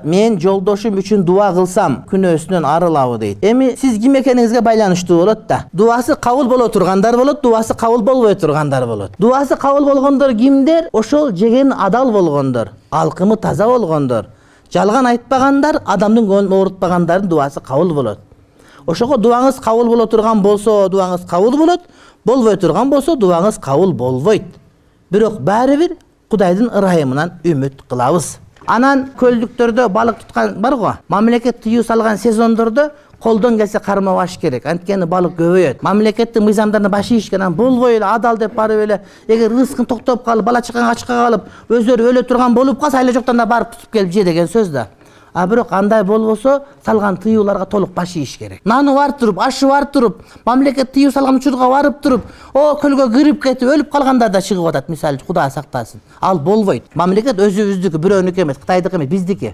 Men жолдошум үчүн дуа кылсам күнөөсүнөн арылабы дейт. Эми сиз ким экениңизге байланыштуу болот да. Дуасы кабыл боло тургандар болот, дуасы кабыл болбой тургандар болот. Дуасы кабыл болгондор кимдер? Ошол жеген адал болгондор, алкымы таза болгондор, жалган айтпагандар, адамдын көңүлүн оорутпагандардын дуасы кабыл болот. Ошого дуаңыз кабыл боло турган болсо, дуаңыз кабыл болот, болбой турган болсо, дуаңыз кабыл болбойт. Бирок баары бир Кудайдын ырайымынан үмүт кылабыз. Анан көлдүктөрдө балык туткан бар го. Мамлекет тыюу салган сезондордо колдон келсе кармабаш керек. Анткени балык көбөйөт. Мамлекеттин мыйзамдарына баш ийишкен болбой эле адал деп барып эле эгер рызкын токтоп калып, бала чакаң ачка калып, өздөрү өлө турган болуп калса, айла жоктон да барып тутуп келип же деген сөз да. Бирок андай болбосо, салган тыюуларга толук баш ийиш керек. Наны бар туруп, ашы бар туруп, мамлекет тыюу салган учурга барып туруп, көлгө кирип кетип өлүп калгандар да чыгып атат, мисалы, Кудай сактасын. Ал болбойт. Мамлекет өзүбүздүкү, бирөөнүкү эмес, Кытайдыкы эмес, биздики.